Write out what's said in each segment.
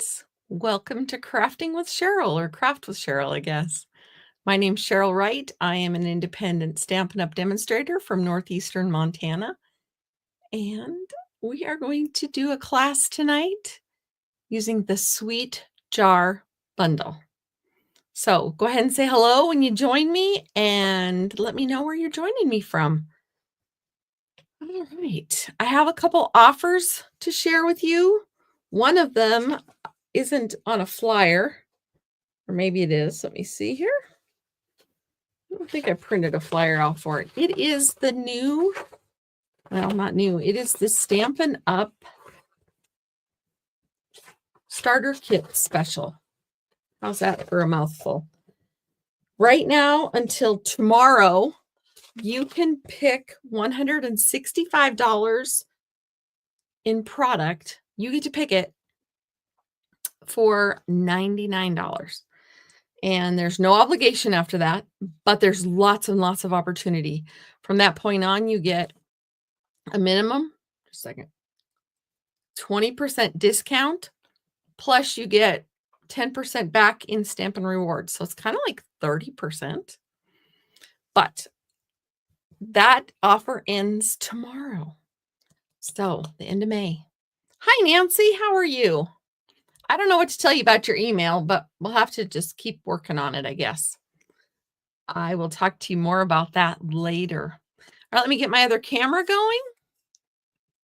friends. Welcome to Crafting with Cheryl, or Craft with Cheryl, I guess. My name's Cheryl Wright. I am an independent Stampin' Up! Demonstrator from northeastern Montana. And we are going to do a class tonight using the Sweet Jar Bundle. So go ahead and say hello when you join me and let me know where you're joining me from. All right, I have a couple offers to share with you. One of them isn't on a flyer, or maybe it is. Let me see here. I don't think I printed a flyer out for it. It is the new, well, not new. It is the Stampin' Up! Starter Kit Special. How's that for a mouthful? Right now until tomorrow, you can pick $165 in product. You get to pick it for $99. And there's no obligation after that, but there's lots and lots of opportunity. From that point on, you get a minimum, just a second, 20% discount, plus you get 10% back in Stampin' Rewards. So it's kind of like 30%. But that offer ends tomorrow. So the end of May. Hi, Nancy. How are you? I don't know what to tell you about your email, but we'll have to just keep working on it, I guess. I will talk to you more about that later. All right, let me get my other camera going.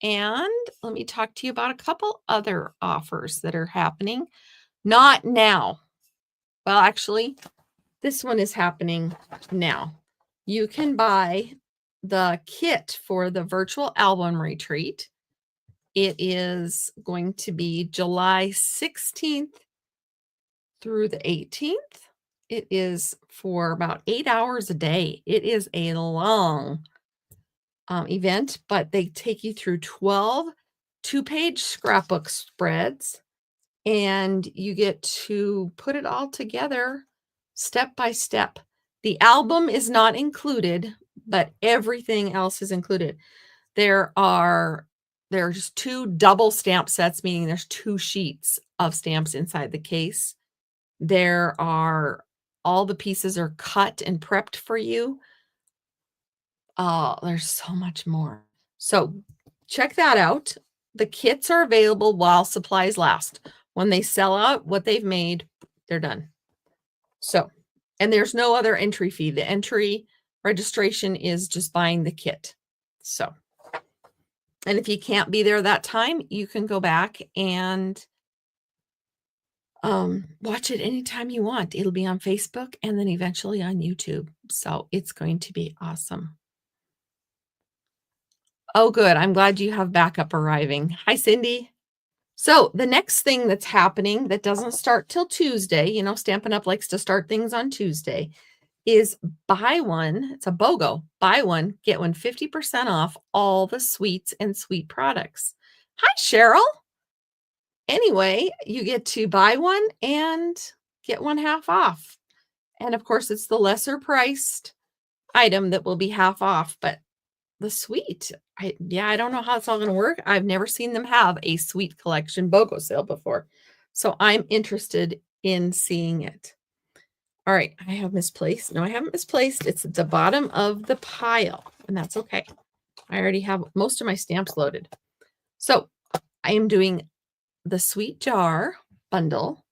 And let me talk to you about a couple other offers that are happening. Not now. Well, actually, this one is happening now. You can buy the kit for the virtual album retreat. It is going to be July 16th through the 18th. It is for about 8 hours a day. It is a long event, but they take you through 12 two-page scrapbook spreads, and you get to put it all together step by step. The album is not included, but everything else is included. There's 2 double stamp sets, meaning there's 2 sheets of stamps inside the case. All the pieces are cut and prepped for you. There's so much more. So check that out. The kits are available while supplies last. When they sell out what they've made, they're done. So, and there's no other entry fee. The entry registration is just buying the kit. So, and if you can't be there that time, you can go back and watch it anytime you want. It'll be on Facebook and then eventually on YouTube. So it's going to be awesome. Oh, good. I'm glad you have backup arriving. Hi, Cindy. So the next thing that's happening that doesn't start till Tuesday, you know, Stampin' Up! Likes to start things on Tuesday, is buy one. It's a BOGO. Buy one, get one 50% off all the sweets and sweet products. Hi, Cheryl. Anyway, you get to buy one and get one half off. And of course, it's the lesser priced item that will be half off, but the sweet, I don't know how it's all going to work. I've never seen them have a sweet collection BOGO sale before. So I'm interested in seeing it. All right, I have misplaced. No, I haven't misplaced. It's at the bottom of the pile, and that's okay. I already have most of my stamps loaded. So I am doing the Sweet Jar Bundle.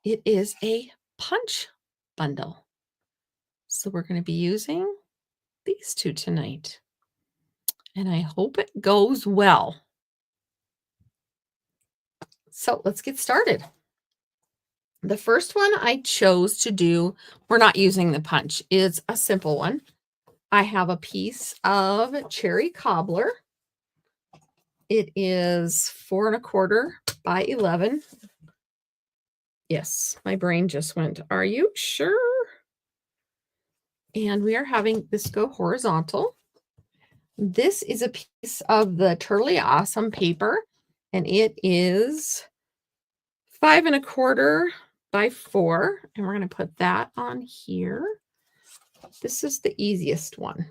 It is a punch bundle. So we're going to be using these 2 tonight. And I hope it goes well. So let's get started. The first one I chose to do, we're not using the punch, is a simple one. I have a piece of cherry cobbler. It is 4 1/4 by 11. Yes, my brain just went, are you sure? And we are having this go horizontal. This is a piece of the Turley Awesome paper, and it is 5 1/4 by 4. And we're going to put that on here. This is the easiest one.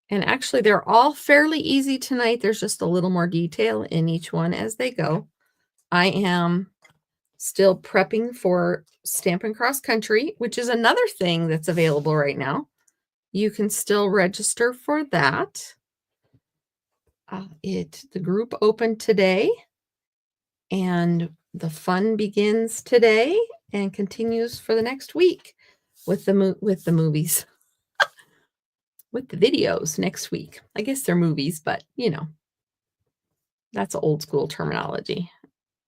And actually, they're all fairly easy tonight. There's just a little more detail in each one as they go. I am still prepping for Stampin' Cross Country, which is another thing that's available right now. You can still register for that. The group opened today, and the fun begins today and continues for the next week with the movies, with the videos next week. I guess they're movies, but you know, that's old school terminology.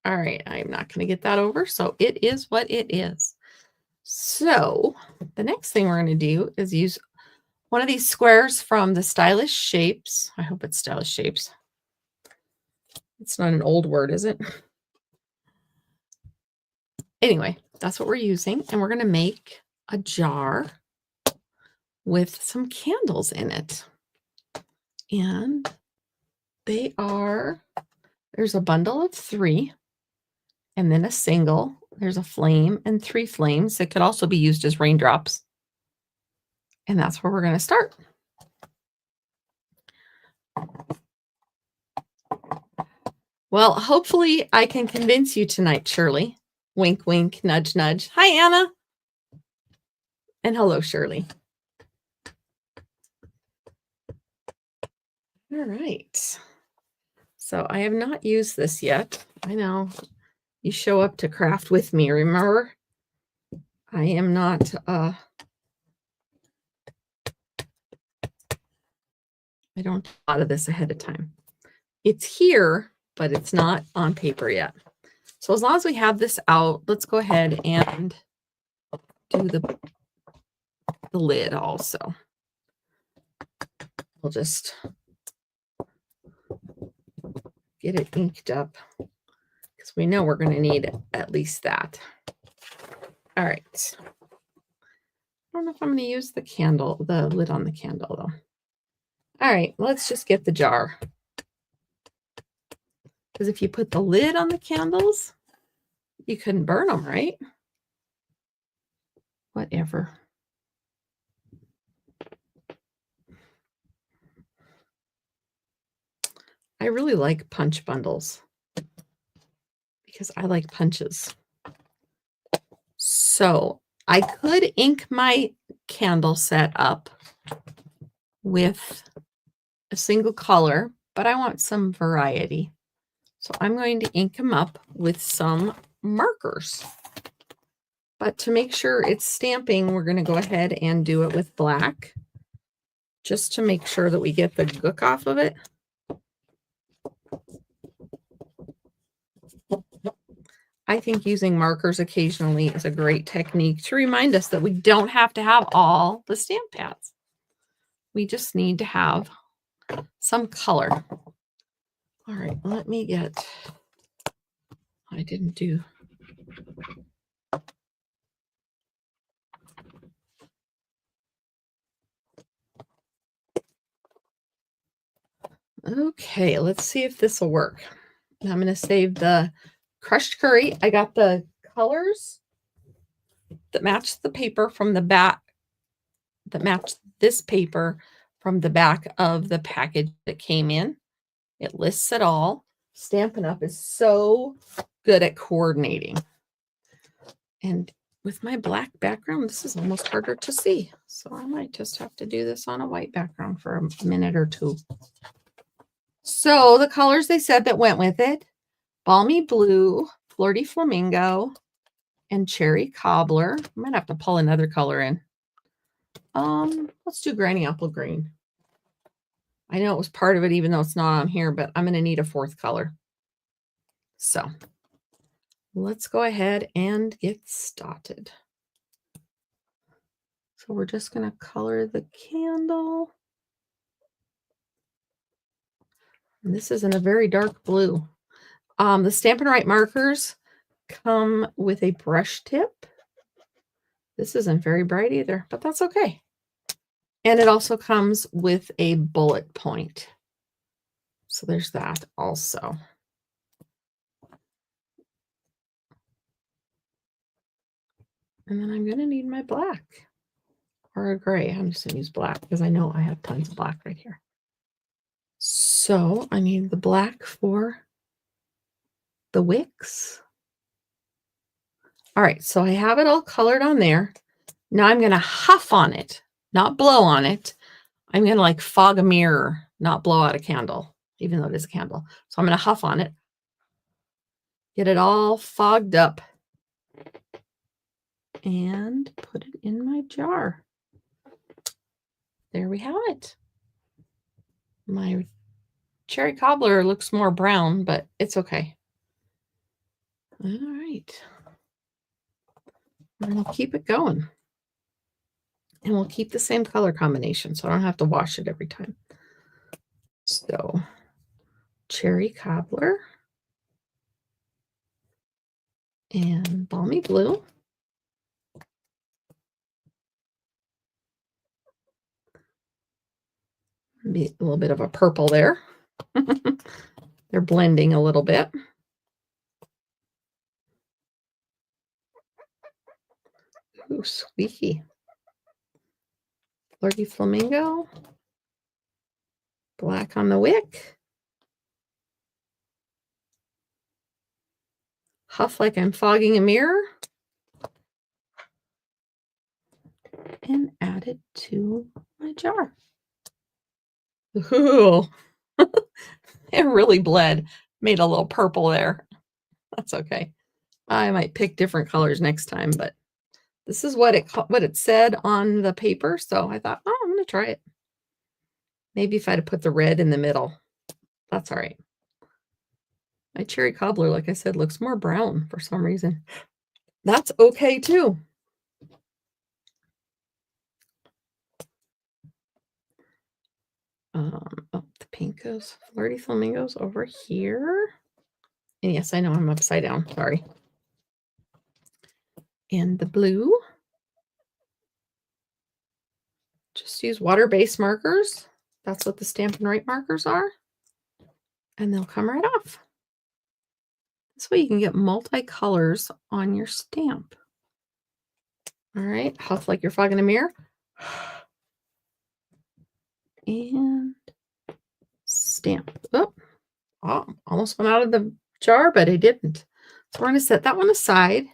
All right, I'm not going to get that over, so it is what it is. So the next thing we're going to do is use one of these squares from the Stylish Shapes. I hope it's Stylish Shapes. It's not an old word, is it? Anyway, that's what we're using, and we're going to make a jar with some candles in it. And there's a bundle of 3, and then a single. There's a flame and 3 flames. It could also be used as raindrops. And that's where we're going to start. Well, hopefully I can convince you tonight, Shirley. Wink, wink, nudge, nudge. Hi, Anna. And hello, Shirley. All right. So I have not used this yet. I know you show up to craft with me, remember? I am not, I don't do a lot of this ahead of time. It's here, but it's not on paper yet. So as long as we have this out, let's go ahead and do the lid also. We'll just get it inked up because we know we're going to need at least that. All right. I don't know if I'm going to use the lid on the candle though. All right, let's just get the jar. Because if you put the lid on the candles, you couldn't burn them, right? Whatever. I really like punch bundles because I like punches. So I could ink my candle set up with a single color, but I want some variety. So I'm going to ink them up with some markers. But to make sure it's stamping, we're going to go ahead and do it with black, just to make sure that we get the gook off of it. I think using markers occasionally is a great technique to remind us that we don't have to have all the stamp pads. We just need to have some color. All right, let me get, I didn't do. Okay, let's see if this will work. I'm going to save the crushed curry. I got the colors that match the paper from the back, that match this paper from the back of the package that came in. It lists it all. Stampin' Up! Is so good at coordinating. And with my black background, this is almost harder to see. So I might just have to do this on a white background for a minute or two. So the colors they said that went with it: Balmy Blue, Flirty Flamingo, and Cherry Cobbler. I might have to pull another color in. Let's do Granny Apple Green. I know it was part of it, even though it's not on here, but I'm going to need a 4th color. So let's go ahead and get started. So we're just going to color the candle. And this is in a very dark blue. The Stampin' Wright markers come with a brush tip. This isn't very bright either, but that's okay. And it also comes with a bullet point. So there's that also. And then I'm going to need my black or a gray. I'm just going to use black because I know I have tons of black right here. So I need the black for the wicks. All right, so I have it all colored on there. Now I'm going to huff on it, not blow on it. I'm going to like fog a mirror, not blow out a candle, even though it is a candle. So I'm going to huff on it, get it all fogged up, and put it in my jar. There we have it. My cherry cobbler looks more brown, but it's okay. All right. And we'll keep it going. And we'll keep the same color combination, so I don't have to wash it every time. So, cherry cobbler and balmy blue. Be a little bit of a purple there. They're blending a little bit. Ooh, squeaky. Flirty flamingo. Black on the wick. Huff like I'm fogging a mirror. And add it to my jar. Ooh, it really bled. Made a little purple there. That's okay. I might pick different colors next time, but this is what it said on the paper. So I thought, oh, I'm going to try it. Maybe if I'd put the red in the middle. That's all right. My cherry cobbler, like I said, looks more brown for some reason. That's okay too. Oh, the pink goes, flirty flamingos over here. And yes, I know I'm upside down. Sorry. And the blue. Just use water-based markers. That's what the Stampin' Wright markers are. And they'll come right off. This way you can get multi-colors on your stamp. All right, huff like you're fogging a mirror. And stamp. Oh, almost went out of the jar, but it didn't. So we're going to set that one aside.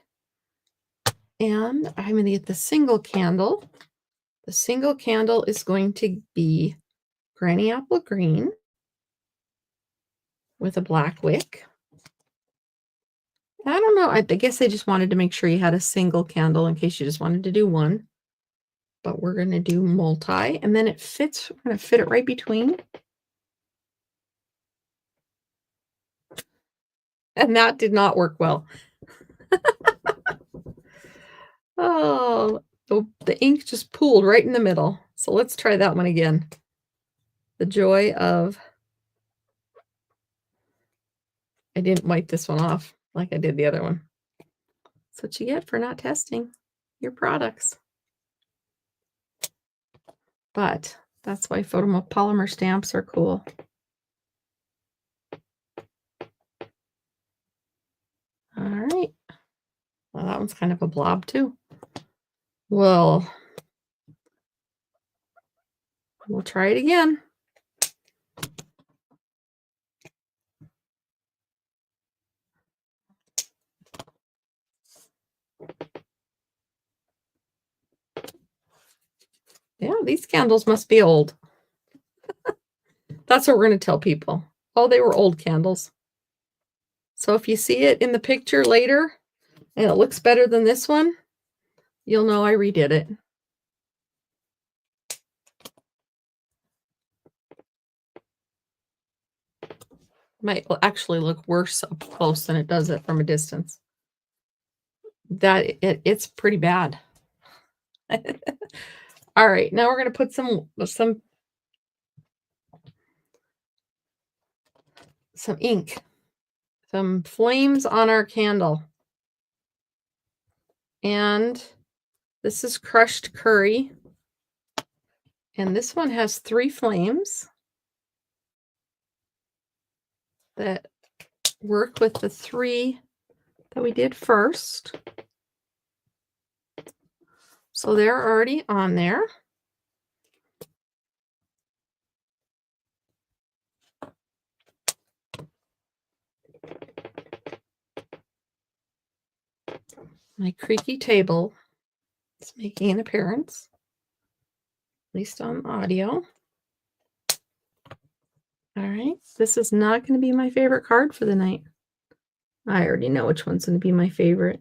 And I'm going to get the single candle. The single candle is going to be Granny Apple Green with a black wick. I don't know. I guess I just wanted to make sure you had a single candle in case you just wanted to do one. But we're going to do multi, and then it fits. We're going to fit it right between. And that did not work well. Oh, the ink just pooled right in the middle. So let's try that one again. The joy of... I didn't wipe this one off like I did the other one. That's what you get for not testing your products. But that's why photopolymer stamps are cool. All right. Well, that one's kind of a blob too. Well, we'll try it again. Yeah, these candles must be old. That's what we're going to tell people. Oh, they were old candles. So if you see it in the picture later and it looks better than this one, you'll know I redid it. Might actually look worse up close than it does it from a distance. It's pretty bad. All right, now we're going to put some ink, some flames on our candle. And this is crushed curry. And this one has 3 flames that work with the 3 that we did first. So they're already on there. My creaky table is making an appearance, at least on audio. All right, this is not going to be my favorite card for the night. I already know which one's going to be my favorite.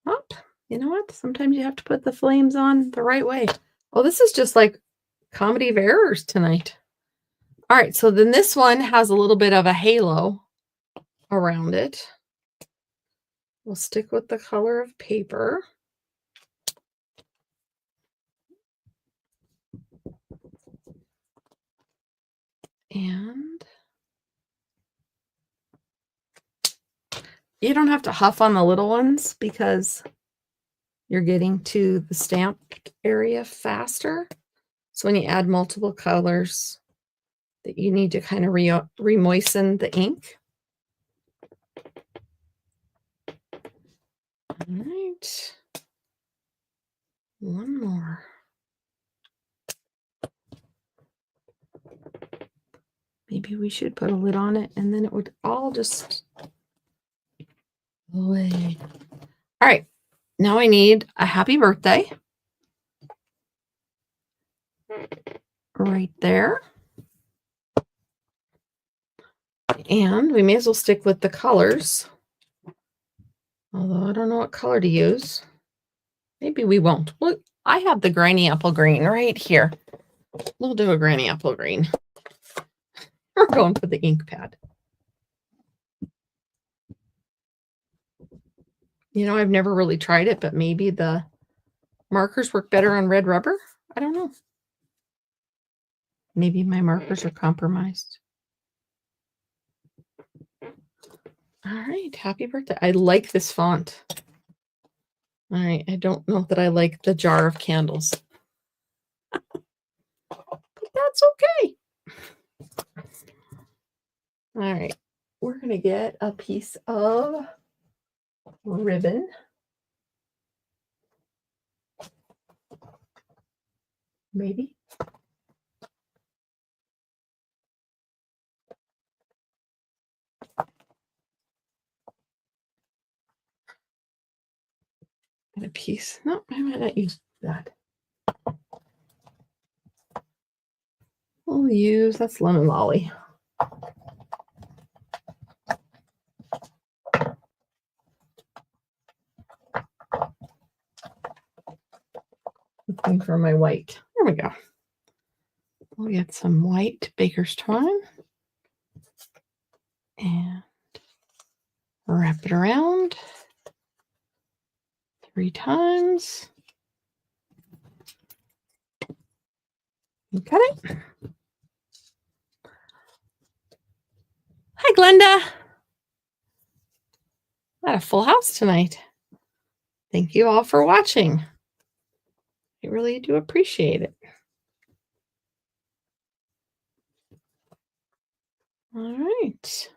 Oh, you know what? Sometimes you have to put the flames on the right way. Oh, this is just like comedy of errors tonight. All right, so then this one has a little bit of a halo around it. We'll stick with the color of paper. And you don't have to huff on the little ones because you're getting to the stamped area faster. So when you add multiple colors, that you need to kind of re-moisten the ink. All right. One more. Maybe we should put a lid on it and then it would all just go away. All right. Now I need a happy birthday. Right there. And we may as well stick with the colors. Although I don't know what color to use. Maybe we won't. Look, I have the granny apple green right here. We'll do a granny apple green. We're going for the ink pad. You know, I've never really tried it, but maybe the markers work better on red rubber. I don't know. Maybe my markers are compromised. All right, happy birthday. I like this font. All right, I don't know that I like the jar of candles. But that's okay. All right, we're going to get a piece of ribbon. Maybe. And a piece. No, I might not use that. We'll use, that's lemon lolly. Looking for my white. There we go. We'll get some white baker's twine and wrap it around 3 times. And cut it. Hi, Glenda. Got a full house tonight. Thank you all for watching. I really do appreciate it. All right.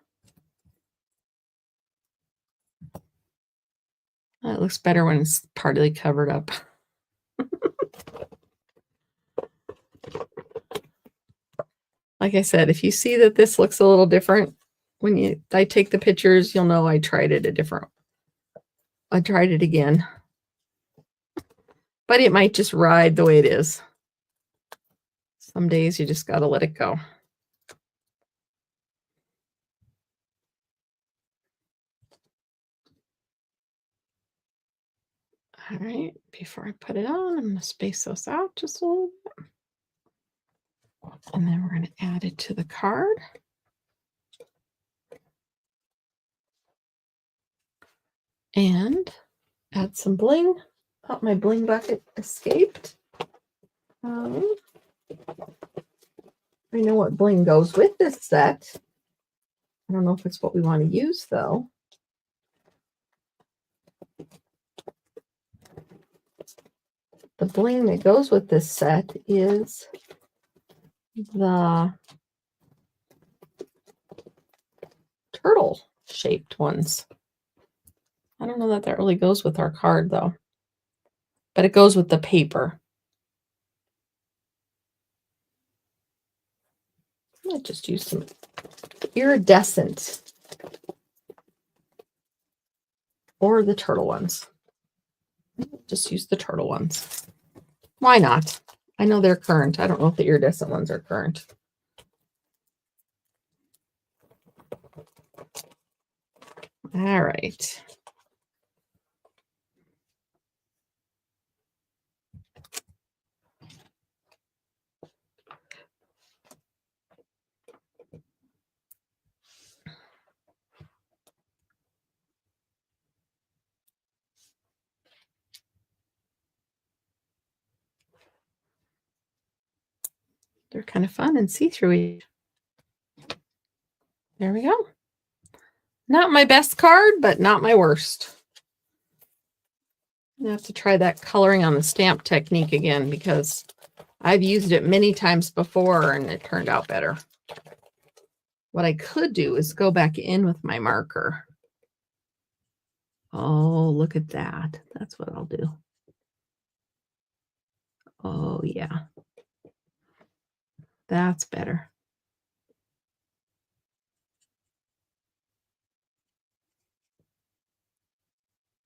That looks better when it's partly covered up. Like I said, if you see that this looks a little different, when I take the pictures, you'll know I tried it I tried it again. But it might just ride the way it is. Some days you just got to let it go. All right, before I put it on, I'm going to space those out just a little bit. And then we're going to add it to the card. And add some bling. Oh, my bling bucket escaped. I know what bling goes with this set. I don't know if it's what we want to use, though. The bling that goes with this set is the turtle-shaped ones. I don't know that that really goes with our card, though. But it goes with the paper. I might just use some iridescent. or the turtle ones. Just use the turtle ones. Why not? I know they're current. I don't know if the iridescent ones are current. All right. They're kind of fun and see-through. There we go. Not my best card, but not my worst. I have to try that coloring on the stamp technique again because I've used it many times before and it turned out better. What I could do is go back in with my marker. Oh, look at that. That's what I'll do. Oh, yeah. That's better.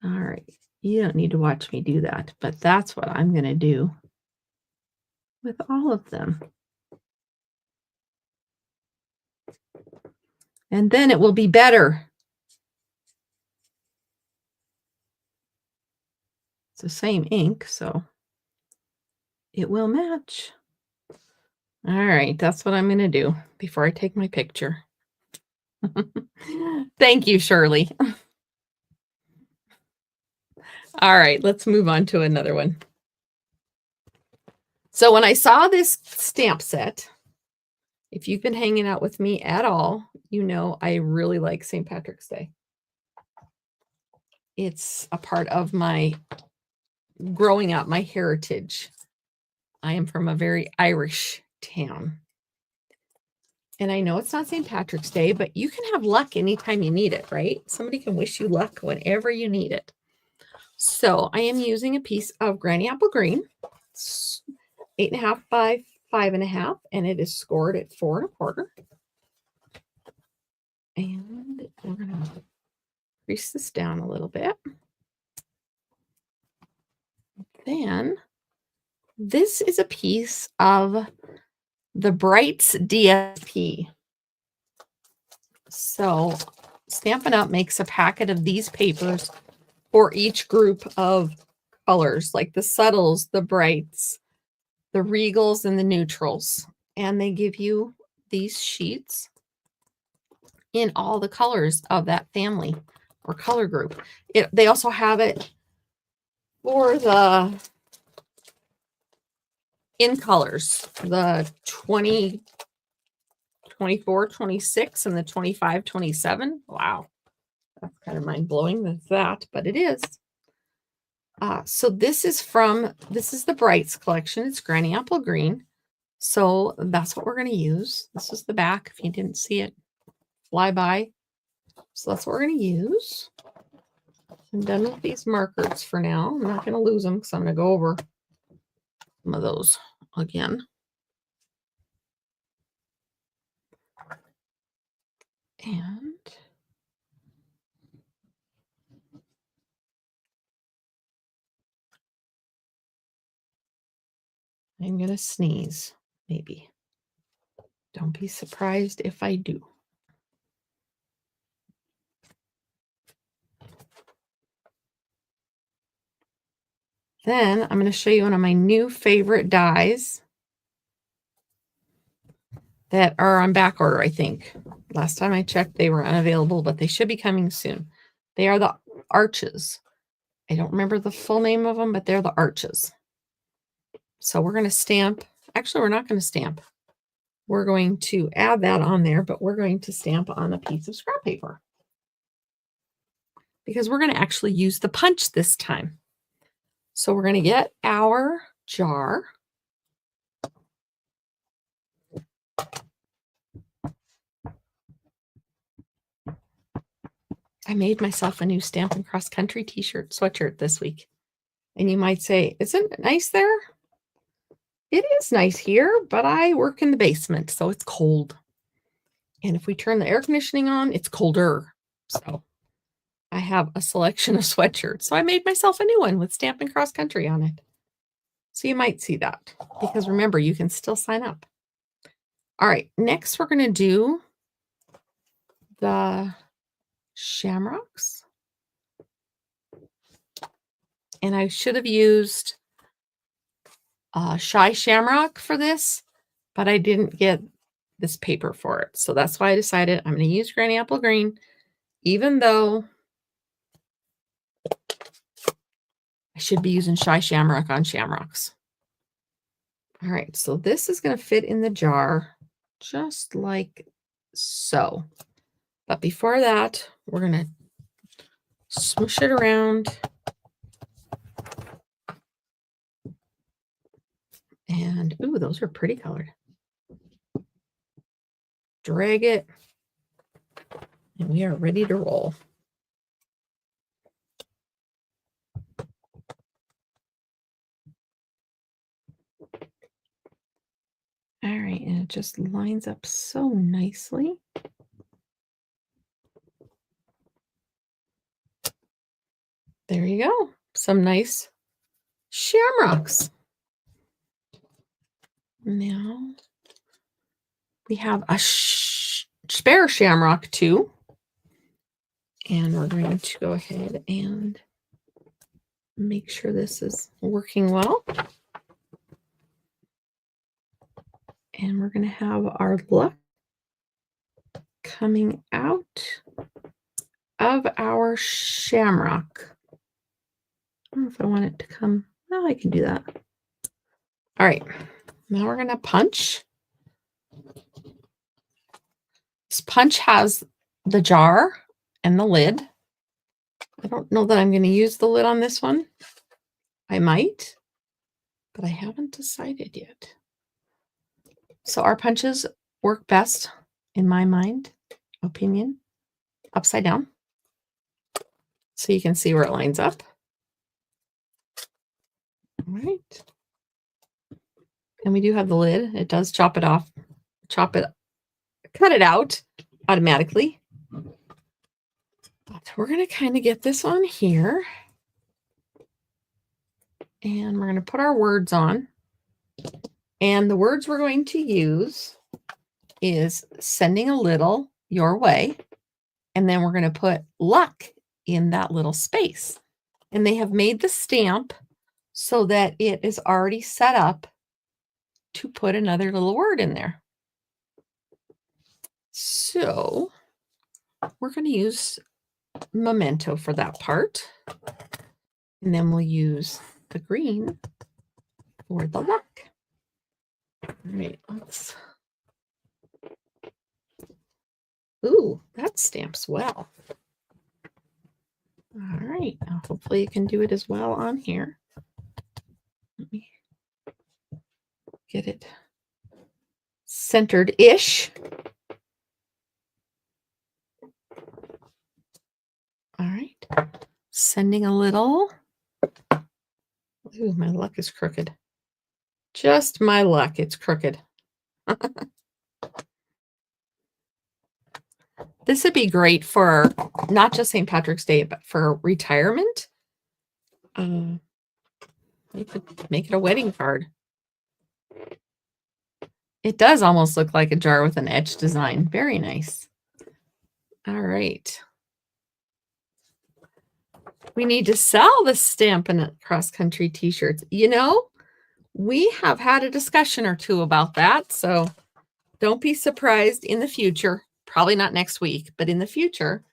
All right. You don't need to watch me do that, but that's what I'm going to do with all of them. And then it will be better. It's the same ink, so it will match. All right, that's what I'm going to do before I take my picture. Thank you, Shirley. All right, let's move on to another one. So when I saw this stamp set, if you've been hanging out with me at all, you know I really like St. Patrick's Day. It's a part of my growing up, my heritage. I am from a very Irish town. And I know it's not St. Patrick's Day, but you can have luck anytime you need it, right? Somebody can wish you luck whenever you need it. So I am using a piece of Granny Apple Green, 8.5 by 5.5, and it is scored at 4 1/4. And we're going to crease this down a little bit. Then this is a piece of the Wright's DSP. So Stampin' Up makes a packet of these papers for each group of colors, like the subtles, the brights, the regals, and the neutrals. And they give you these sheets in all the colors of that family or color group. They also have it for the in colors, the 20, 24, 26, and the 25, 27. Wow. That's kind of mind-blowing with that, but it is. So this is the Brights collection. It's Granny Apple Green. So that's what we're going to use. This is the back, if you didn't see it fly by. So that's what we're going to use. I'm done with these markers for now. I'm not going to lose them because I'm going to go over some of those again. And I'm going to sneeze, maybe. Don't be surprised if I do. Then I'm going to show you one of my new favorite dies that are on back order, I think. Last time I checked, they were unavailable, but they should be coming soon. They are the arches. I don't remember the full name of them, but they're the arches. So we're going to stamp. Actually, we're not going to stamp. We're going to add that on there, but we're going to stamp on a piece of scrap paper because we're going to actually use the punch this time. So we're going to get our jar. I made myself a new Stampin' Cross Country t-shirt, sweatshirt this week. And you might say, isn't it nice there? It is nice here, but I work in the basement, so it's cold. And if we turn the air conditioning on, it's colder. So I have a selection of sweatshirts. So I made myself a new one with Stampin' Cross Country on it. So you might see that because remember, you can still sign up. All right, next we're going to do the shamrocks. And I should have used Shy Shamrock for this, but I didn't get this paper for it. So that's why I decided I'm going to use Granny Apple Green, even though I should be using Shy Shamrock on shamrocks. All right, so this is going to fit in the jar just like so. But before that, we're going to smoosh it around. And, ooh, those are pretty colored. Drag it. And we are ready to roll. All right, and it just lines up so nicely. There you go. Some nice shamrocks. Now we have a spare shamrock too. And we're going to go ahead and make sure this is working well. And we're going to have our luck coming out of our shamrock. I don't know if I want it to come. Oh, I can do that. All right. Now we're going to punch. This punch has the jar and the lid. I don't know that I'm going to use the lid on this one. I might, but I haven't decided yet. So our punches work best, in my opinion, upside down. So you can see where it lines up. All right. And we do have the lid. It does cut it out automatically. But we're going to kind of get this on here. And we're going to put our words on. And the words we're going to use is sending a little your way. And then we're going to put luck in that little space. And they have made the stamp so that it is already set up to put another little word in there. So we're going to use Memento for that part. And then we'll use the green for the luck. All right, let's. Ooh, that stamps well. All right, now hopefully you can do it as well on here. Let me get it centered-ish. All right, sending a little. Ooh, my luck is crooked. Just my luck, it's crooked. This would be great for not just St. Patrick's Day, but for retirement. You could make it a wedding card. It does almost look like a jar with an etched design. Very nice. All right. We need to sell the Stampin' Cross Country t-shirts. You know, we have had a discussion or two about that. So don't be surprised in the future. Probably not next week, but in the future,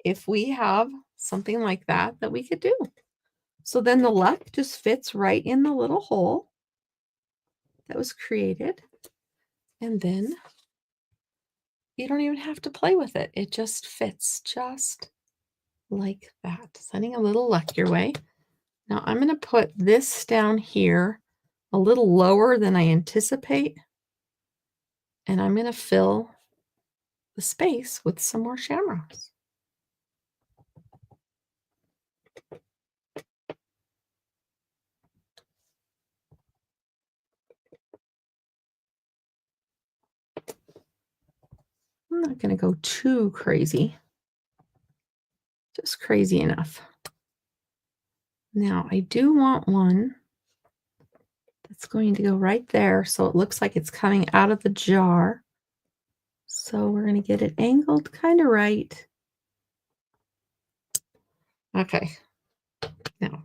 if we have something like that we could do. So then the luck just fits right in the little hole that was created. And then you don't even have to play with it. It just fits just like that. Sending a little luck your way. Now I'm going to put this down here a little lower than I anticipate. And I'm going to fill the space with some more shamrocks. I'm not going to go too crazy. Just crazy enough. Now I do want one that's going to go right there so it looks like it's coming out of the jar. So we're going to get it angled kind of right. Okay. Now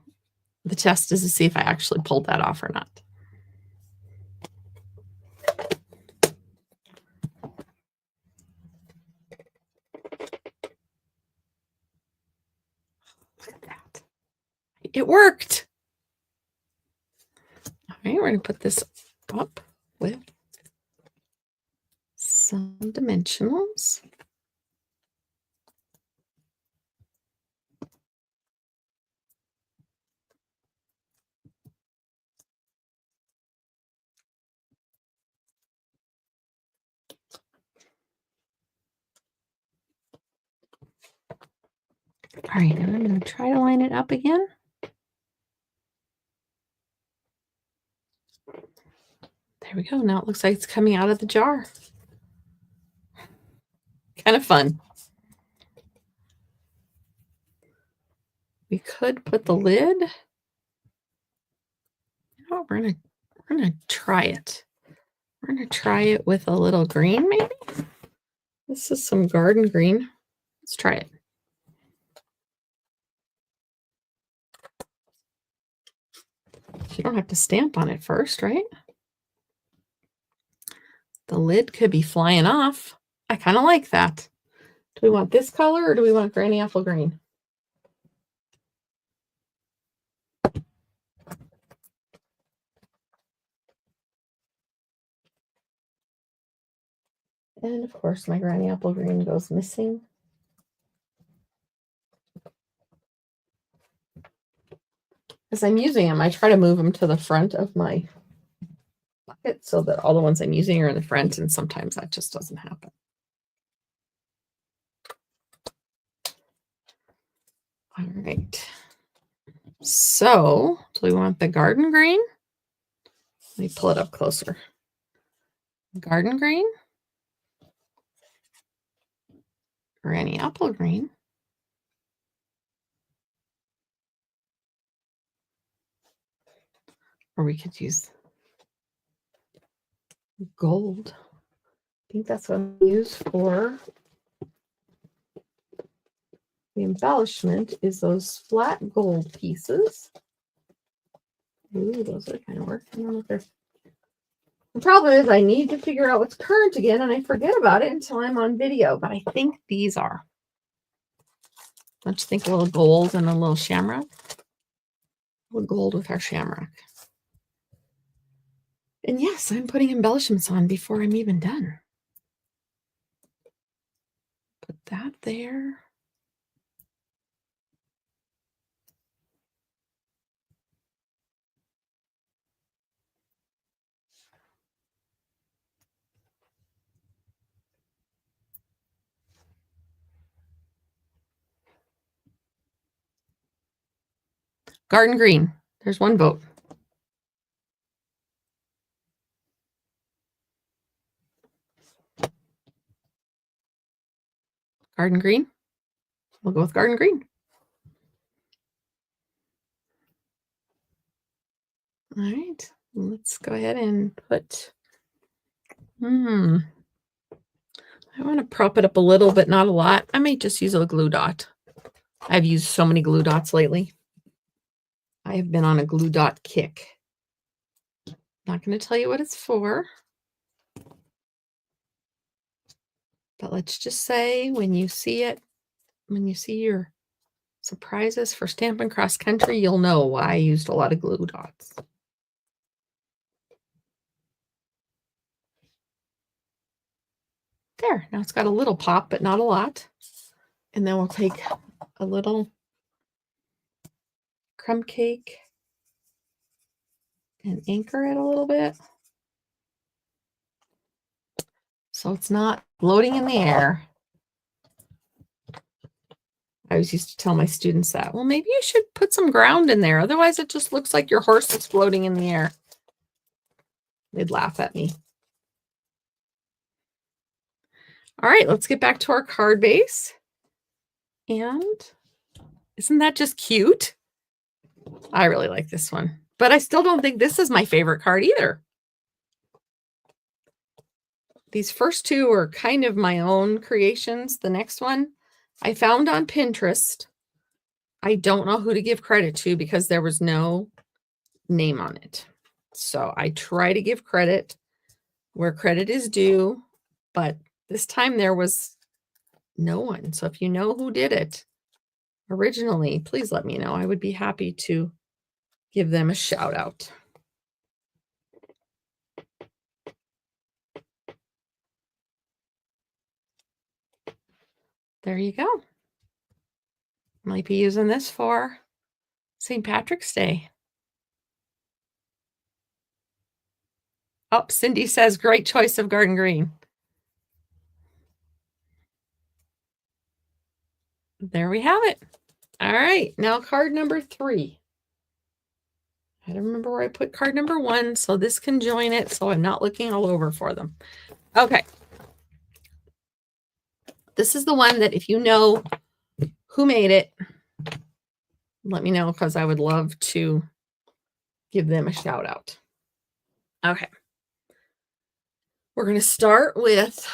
the test is to see if I actually pulled that off or not. Look at that. It worked. All right, we're going to put this up with some dimensionals. All right, and I'm going to try to line it up again. There we go. Now it looks like it's coming out of the jar. Kind of fun. We could put the lid. Oh, we're gonna try it. We're gonna try it with a little green, maybe. This is some garden green. Let's try it. You don't have to stamp on it first, right? The lid could be flying off. I kind of like that. Do we want this color or do we want granny apple green? And of course, my granny apple green goes missing. As I'm using them, I try to move them to the front of my bucket so that all the ones I'm using are in the front, and sometimes that just doesn't happen. All right. So, do we want the garden green? Let me pull it up closer. Garden green, granny apple green, or we could use gold. I think that's what I use for the embellishment is those flat gold pieces. Ooh, those are kind of working. The problem is I need to figure out what's current again, and I forget about it until I'm on video, but I think these are. Let's think a little gold and a little shamrock. A little gold with our shamrock. And yes, I'm putting embellishments on before I'm even done. Put that there. Garden green. There's one vote. Garden green. We'll go with garden green. All right. Let's go ahead and put. I want to prop it up a little, but not a lot. I might just use a glue dot. I've used so many glue dots lately. I have been on a glue dot kick. Not going to tell you what it's for. But let's just say when you see it, when you see your surprises for Stampin' Cross Country, you'll know why I used a lot of glue dots. There, now it's got a little pop, but not a lot. And then we'll take a little crumb cake and anchor it a little bit. So it's not floating in the air. I always used to tell my students that, well, maybe you should put some ground in there. Otherwise, it just looks like your horse is floating in the air. They'd laugh at me. All right, let's get back to our card base. And Isn't that just cute? I really like this one, but I still don't think this is my favorite card either. These first two are kind of my own creations. The next one I found on Pinterest. I don't know who to give credit to because there was no name on it. So I try to give credit where credit is due, but this time there was no one. So if you know who did it originally, please let me know. I would be happy to give them a shout out. There you go. Might be using this for St. Patrick's Day. Oh, Cindy says, great choice of garden green. There we have it. All right, now card number 3. I don't remember where I put card number 1, so this can join it, so I'm not looking all over for them. Okay. This is the one that if you know who made it, let me know because I would love to give them a shout out. Okay. We're going to start with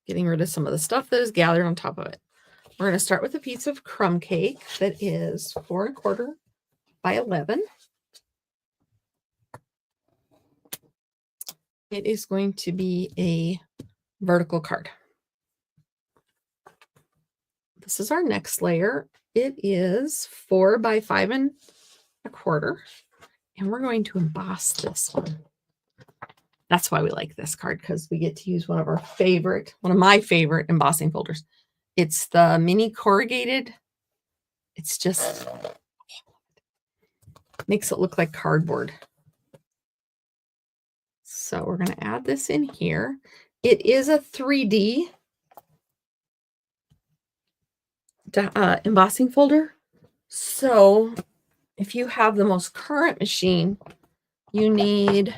getting rid of some of the stuff that is gathered on top of it. We're going to start with a piece of crumb cake that is 4 1/4 by 11. It is going to be a vertical card. This is our next layer. It is 4 by 5 1/4. And we're going to emboss this one. That's why we like this card, because we get to use one of my favorite embossing folders. It's the mini corrugated. It's just makes it look like cardboard. So we're going to add this in here. It is a 3D embossing folder. So if you have the most current machine, you need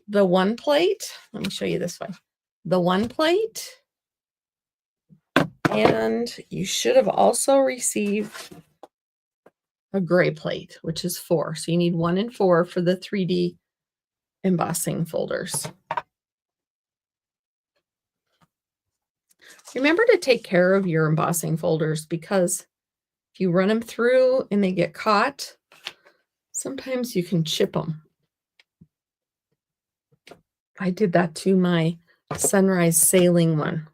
the 1 plate. Let me show you this one. The 1 plate. And you should have also received a gray plate, which is 4. So you need 1 and 4 for the 3D embossing folders. Remember to take care of your embossing folders, because if you run them through and they get caught, sometimes you can chip them. I did that to my sunrise sailing one.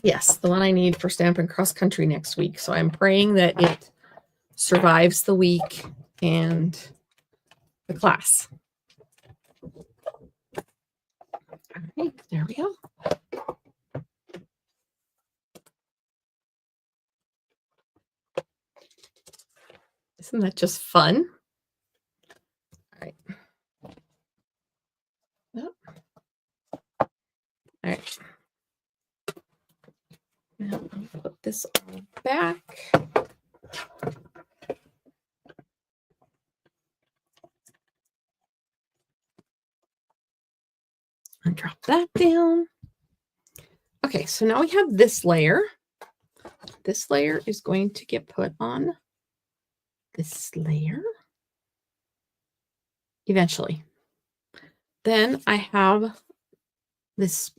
Yes, the one I need for Stampin' Cross Country next week. So I'm praying that it survives the week and the class. All right, there we go. Isn't that just fun? All right. Oh. All right. Now I'll put this all back. And drop that down. Okay, so now we have this layer. This layer is going to get put on this layer eventually. Then I have this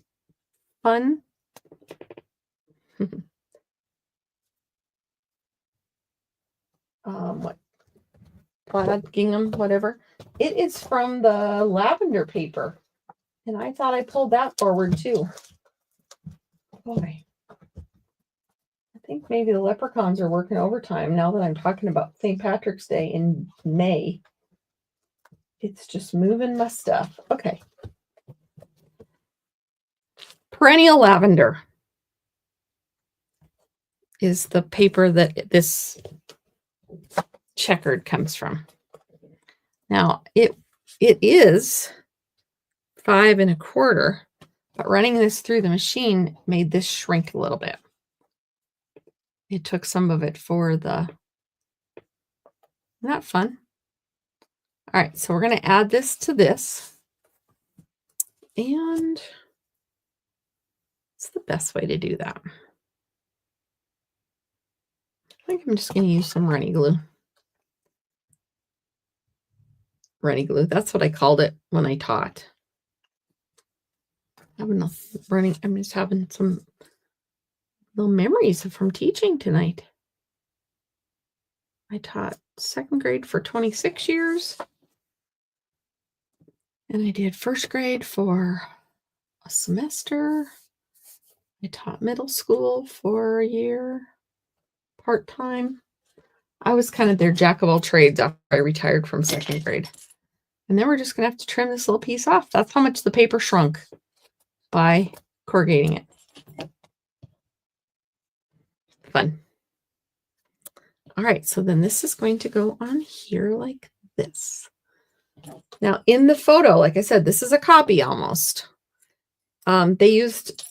fun what plaid gingham, whatever. It is from the lavender paper, and I thought I pulled that forward too. Boy, I think maybe the leprechauns are working overtime now that I'm talking about St. Patrick's Day in May. It's just moving my stuff. Okay. Perennial lavender is the paper that this checkered comes from. Now it is 5 1/4, but running this through the machine made this shrink a little bit. It took some of it for the, not fun. All right, so we're going to add this to this. And it's the best way to do that. I think I'm just going to use some runny glue. Runny glue. That's what I called it when I taught. I'm just having some little memories from teaching tonight. I taught 2nd grade for 26 years. And I did 1st grade for a semester. I taught middle school for a year, part-time. I was kind of their jack of all trades after I retired from 2nd grade. And then we're just going to have to trim this little piece off. That's how much the paper shrunk by corrugating it. Fun. All right, so then this is going to go on here like this. Now, in the photo, like I said, this is a copy almost. They used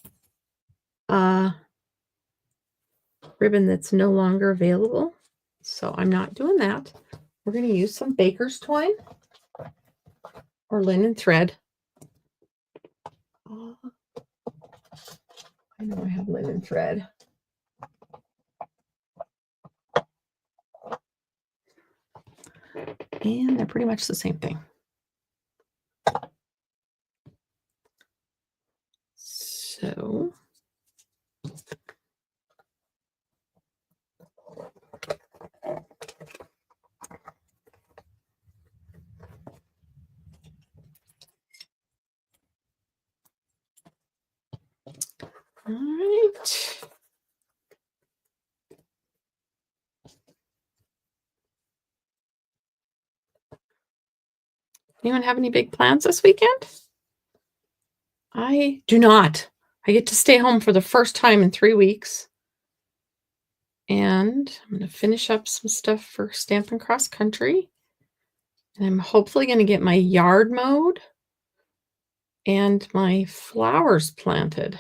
ribbon that's no longer available, so I'm not doing that. We're going to use some baker's twine or linen thread. I know I have linen thread. And they're pretty much the same thing. So all right. Anyone have any big plans this weekend? I do not. I get to stay home for the first time in 3 weeks. And I'm going to finish up some stuff for Stampin' Cross Country. And I'm hopefully going to get my yard mowed and my flowers planted.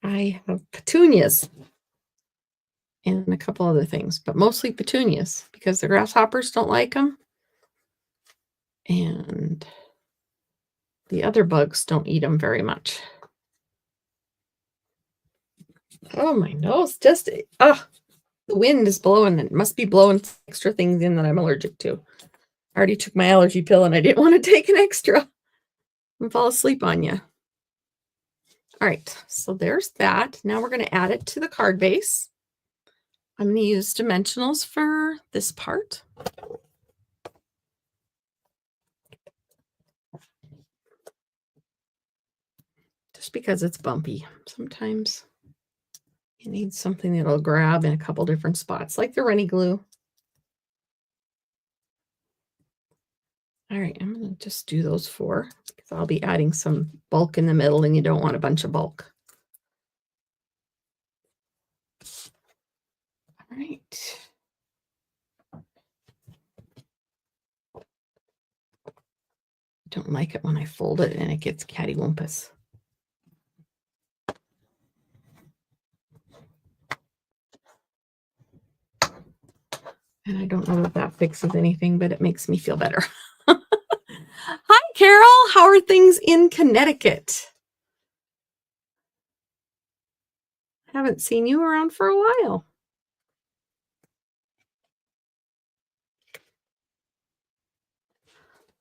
I have petunias and a couple other things, but mostly petunias because the grasshoppers don't like them. And the other bugs don't eat them very much. Oh, my nose just, the wind is blowing. It must be blowing extra things in that I'm allergic to. I already took my allergy pill and I didn't want to take an extra and fall asleep on you. All right, so there's that. Now we're going to add it to the card base. I'm going to use dimensionals for this part. Just because it's bumpy. Sometimes you need something that'll grab in a couple different spots, like the runny glue. All right, I'm going to just do those 4 because I'll be adding some bulk in the middle and you don't want a bunch of bulk. All right. I don't like it when I fold it and it gets cattywampus. And I don't know if that fixes anything, but it makes me feel better. Hi, Carol. How are things in Connecticut? Haven't seen you around for a while.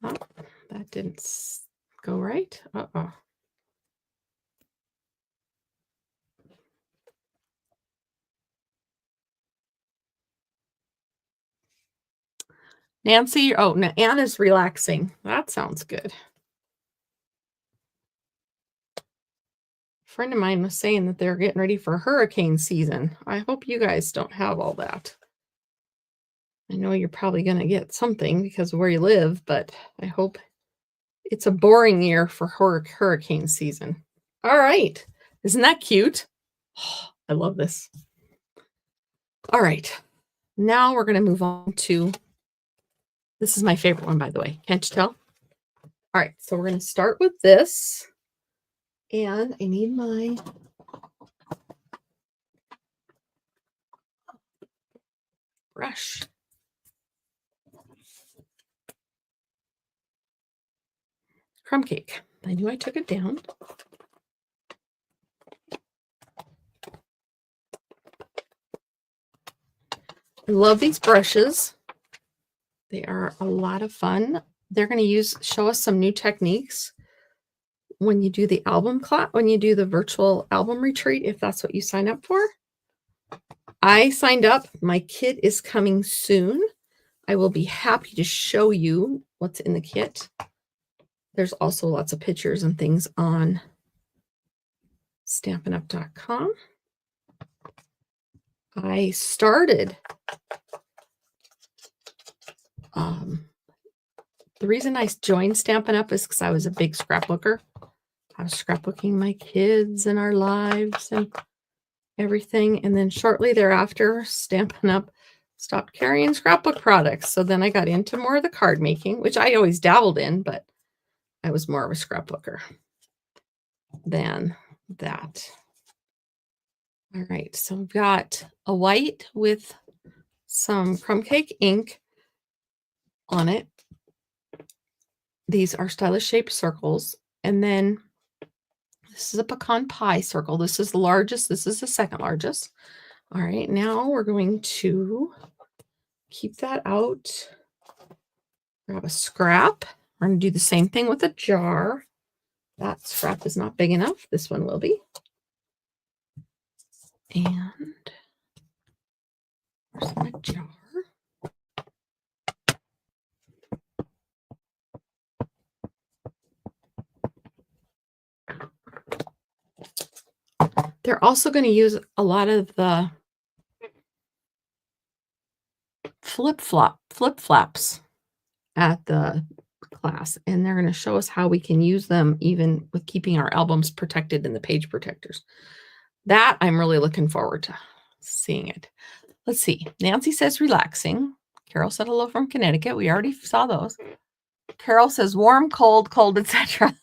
Oh, that didn't go right. Uh-oh. Nancy, oh, no, Anna's relaxing. That sounds good. A friend of mine was saying that they're getting ready for hurricane season. I hope you guys don't have all that. I know you're probably going to get something because of where you live, but I hope it's a boring year for hurricane season. All right. Isn't that cute? Oh, I love this. All right. Now we're going to move on to, this is my favorite one, by the way. Can't you tell? All right. So we're going to start with this. And I need my brush. crumb cake. I knew I took it down. I love these brushes. They are a lot of fun. They're going to show us some new techniques when you do the album class, when you do the virtual album retreat, if that's what you sign up for. I signed up. My kit is coming soon. I will be happy to show you what's in the kit. There's also lots of pictures and things on stampinup.com. I started, the reason I joined Stampin' Up is because I was a big scrapbooker. I was scrapbooking my kids and our lives and everything. And then shortly thereafter, Stampin' Up stopped carrying scrapbook products. So then I got into more of the card making, which I always dabbled in, but I was more of a scrapbooker than that. All right, so we've got a white with some crumb cake ink on it. These are stylish shaped circles. And then this is a pecan pie circle. This is the largest. This is the second largest. All right, now we're going to keep that out. Grab a scrap. We're going to do the same thing with a jar. That scrap is not big enough. This one will be. And there's my jar. They're also going to use a lot of the flip-flaps at the class, and they're going to show us how we can use them even with keeping our albums protected in the page protectors. That I'm really looking forward to seeing it. Let's see. Nancy says relaxing. Carol said hello from Connecticut. We already saw those. Carol says warm, cold, etc.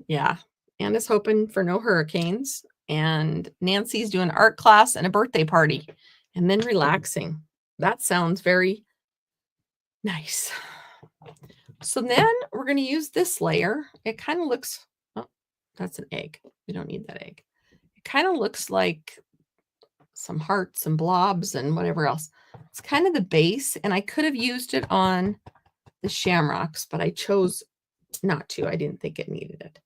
Yeah. Anna's hoping for no hurricanes. And Nancy's doing art class and a birthday party. And then relaxing. That sounds very nice. So then we're going to use this layer. It kind of looks, oh, that's an egg. We don't need that egg. It kind of looks like some hearts and blobs and whatever else. It's kind of the base, and I could have used it on the shamrocks, but I chose not to. I didn't think it needed it.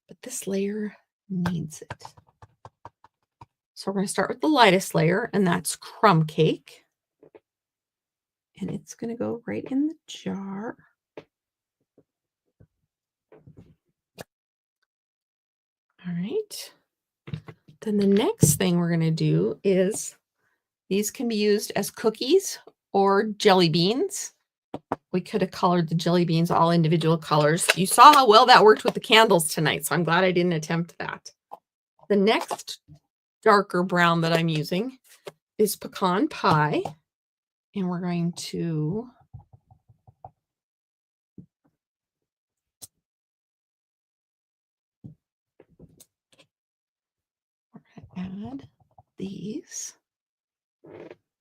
But this layer needs it. So we're going to start with the lightest layer, and that's crumb cake. And it's going to go right in the jar. All right. Then the next thing we're going to do is these can be used as cookies or jelly beans. We could have colored the jelly beans all individual colors. You saw how well that worked with the candles tonight, so I'm glad I didn't attempt that. The next darker brown that I'm using is pecan pie, and we're going to add these.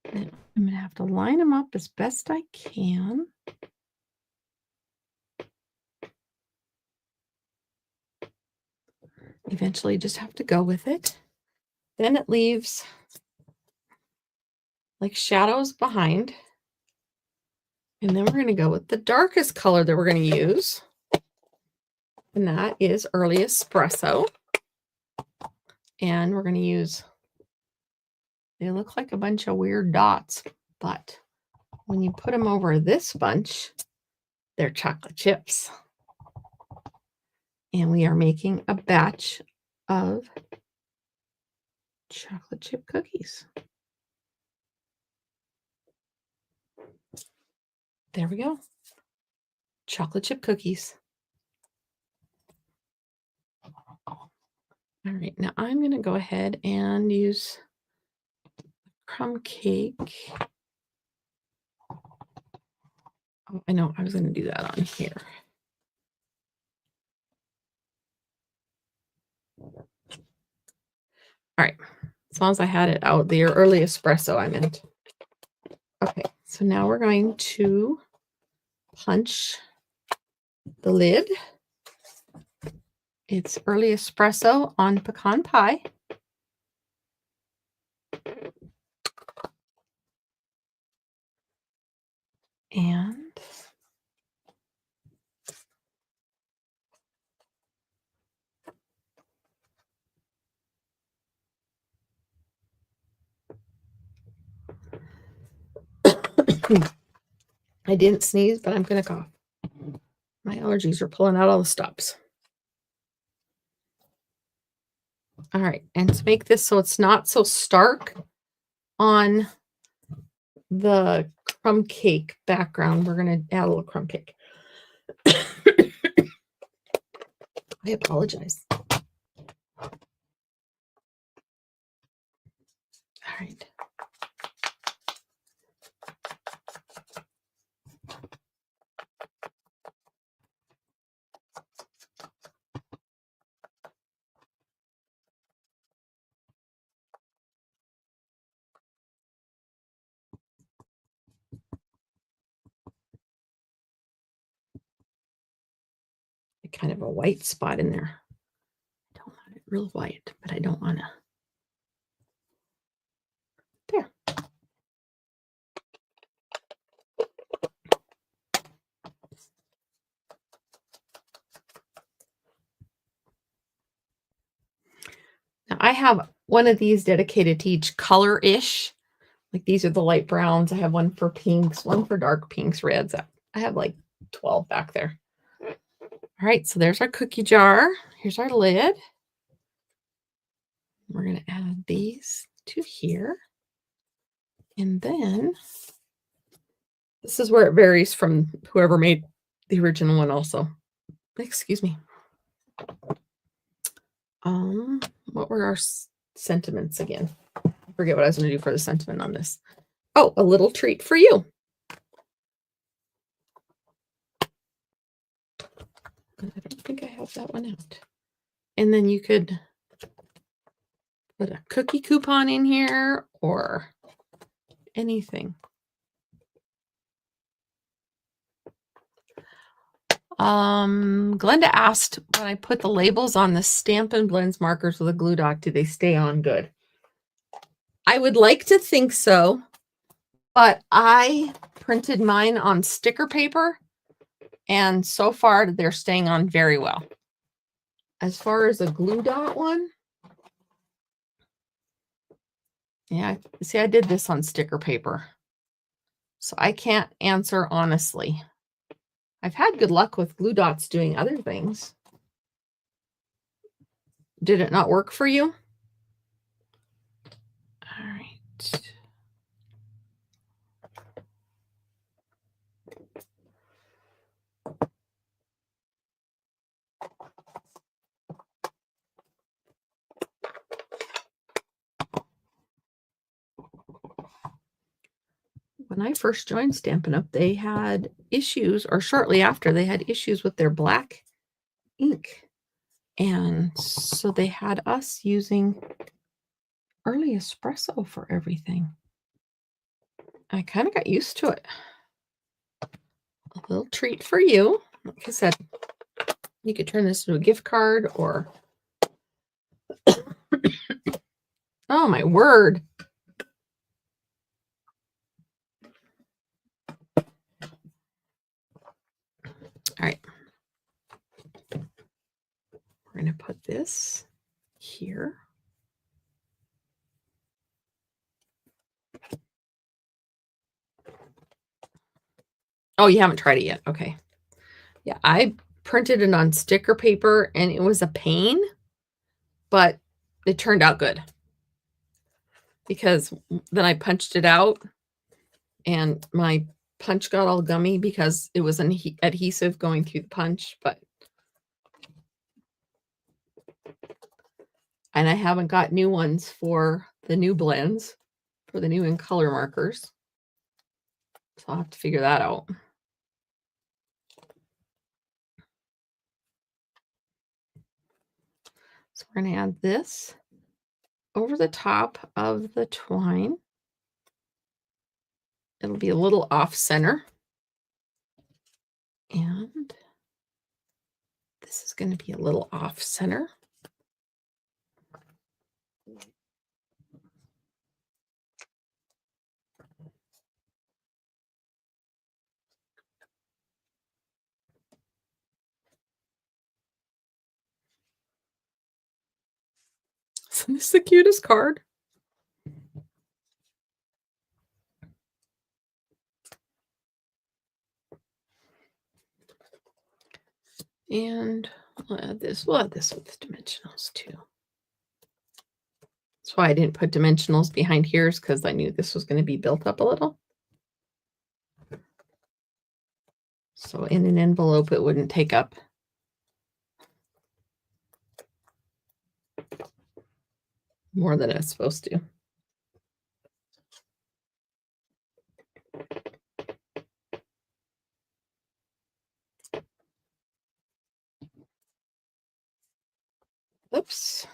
And I'm going to have to line them up as best I can. Eventually just have to go with it. Then it leaves like shadows behind. And then we're going to go with the darkest color that we're going to use. And that is Early Espresso. And we're going to use, they look like a bunch of weird dots, but when you put them over this bunch, they're chocolate chips. And we are making a batch of chocolate chip cookies. There we go. Chocolate chip cookies. All right, now I'm going to go ahead and use crumb cake. Oh, I know I was going to do that on here. All right, as long as I had it out, the Early Espresso I meant. Okay, so now we're going to punch the lid. It's early espresso on pecan pie. And I didn't sneeze, but I'm going to cough. My allergies are pulling out all the stops. All right, and to make this so it's not so stark on the crumb cake background, we're going to add a little crumb cake. I apologize. All right. Kind of a white spot in there. I don't want it real white, but I don't want to. There. Now I have one of these dedicated to each color-ish. Like these are the light browns. I have one for pinks, one for dark pinks, reds. I have like 12 back there. All right, so there's our cookie jar. Here's our lid. We're going to add these to here. And then this is where it varies from whoever made the original one also. Excuse me. What were our sentiments again? I forget what I was going to do for the sentiment on this. Oh, a little treat for you. I don't think I have that one out. And then you could put a cookie coupon in here or anything. Glenda asked when I put the labels on the Stampin' Blends markers with a glue dot, do they stay on good? I would like to think so, but I printed mine on sticker paper, and so far they're staying on very well. As far as a glue dot one, yeah, see, I did this on sticker paper, so I can't answer honestly. I've had good luck with glue dots doing other things. Did it not work for you? All right. When I first joined Stampin' Up, they had issues, or shortly after, they had issues with their black ink. And so they had us using early espresso for everything. I kind of got used to it. A little treat for you. Like I said, you could turn this into a gift card or... Oh, my word. All right. We're going to put this here. Oh, you haven't tried it yet. Okay. Yeah, I printed it on sticker paper and it was a pain, but it turned out good. Because then I punched it out and my punch got all gummy because it was an adhesive going through the punch, and I haven't got new ones for the new blends, for the new in color markers. So I'll have to figure that out. So we're going to add this over the top of the twine. It'll be a little off center. And This is going to be a little off center. Isn't this the cutest card? And we'll add this. We'll add this with dimensionals too. That's why I didn't put dimensionals behind here, is because I knew this was going to be built up a little. So in an envelope, it wouldn't take up more than it's supposed to. Oops.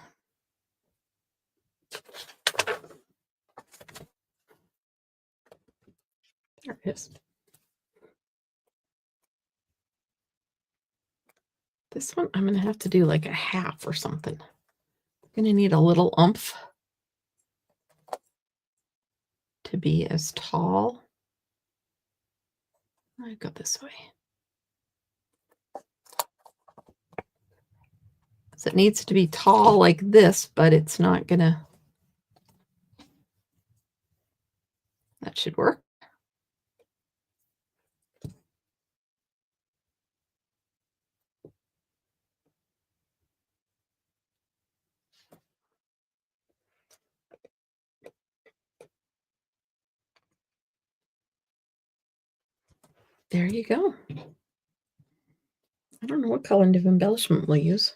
There it is. This one, I'm going to have to do like a half or something. I'm going to need a little oomph to be as tall. I go this way. So it needs to be tall like this, but it's not going to. That should work. There you go. I don't know what kind of embellishment we'll use.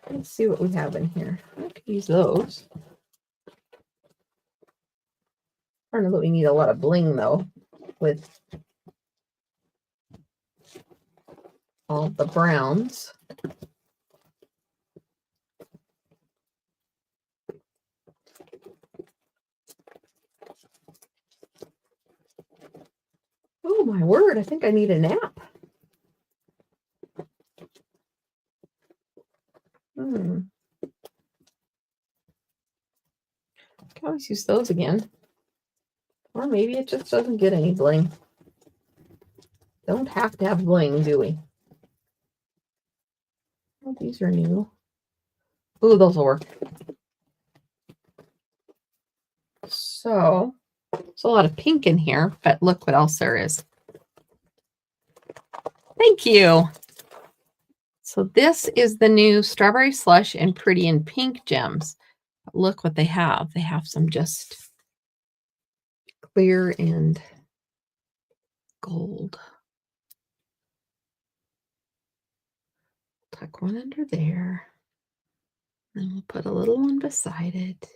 Let's see what we have in here. I could use those. I don't know that we need a lot of bling though, with all the browns. Oh my word, I think I need a nap. Can always use those again. Or maybe it just doesn't get any bling. Don't have to have bling, do we? Oh, these are new. Ooh, those will work. So, there's a lot of pink in here, but look what else there is. Thank you. So this is the new Strawberry Slush and Pretty in Pink gems. Look what they have. They have some just clear and gold. Tuck one under there. Then we'll put a little one beside it.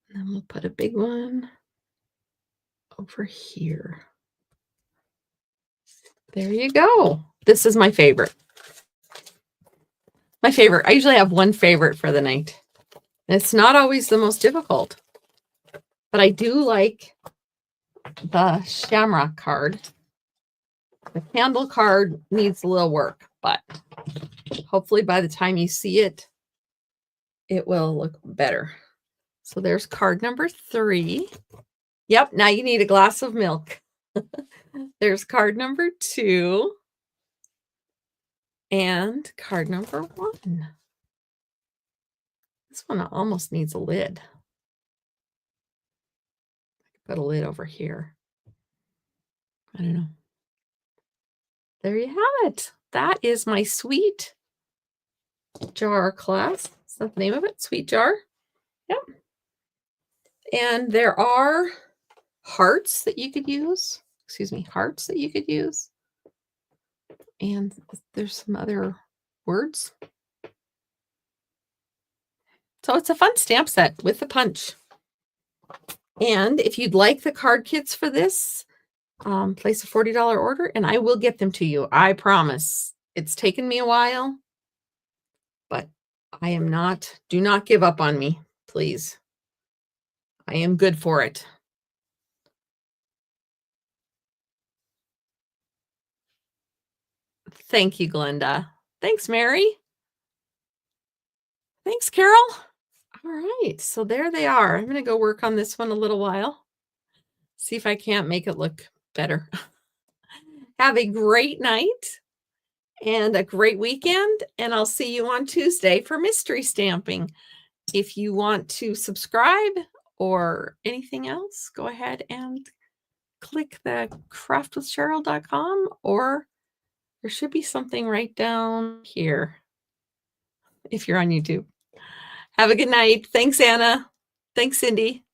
And then we'll put a big one over here. There you go. This is my favorite. My favorite. I usually have one favorite for the night. It's not always the most difficult, but I do like the Shamrock card. The candle card needs a little work, but hopefully by the time you see it, it will look better. So there's card number 3. Yep, now you need a glass of milk. There's card number 2 and card number 1. This one almost needs a lid. Put a lid over here. I don't know. There you have it. That is my sweet jar class. Is that the name of it? Sweet jar. Yep. And there are hearts that you could use. Excuse me, hearts that you could use. And there's some other words. So it's a fun stamp set with the punch. And if you'd like the card kits for this, place a $40 order and I will get them to you. I promise. It's taken me a while, but I am not, do not give up on me, please. I am good for it. Thank you, Glenda. Thanks, Mary. Thanks, Carol. All right, so there they are. I'm gonna go work on this one a little while. See if I can't make it look better. Have a great night and a great weekend, and I'll see you on Tuesday for mystery stamping. If you want to subscribe or anything else, go ahead and click the craftwithcheryl.com, or there should be something right down here if you're on YouTube. Have a good night. Thanks, Anna. Thanks, Cindy.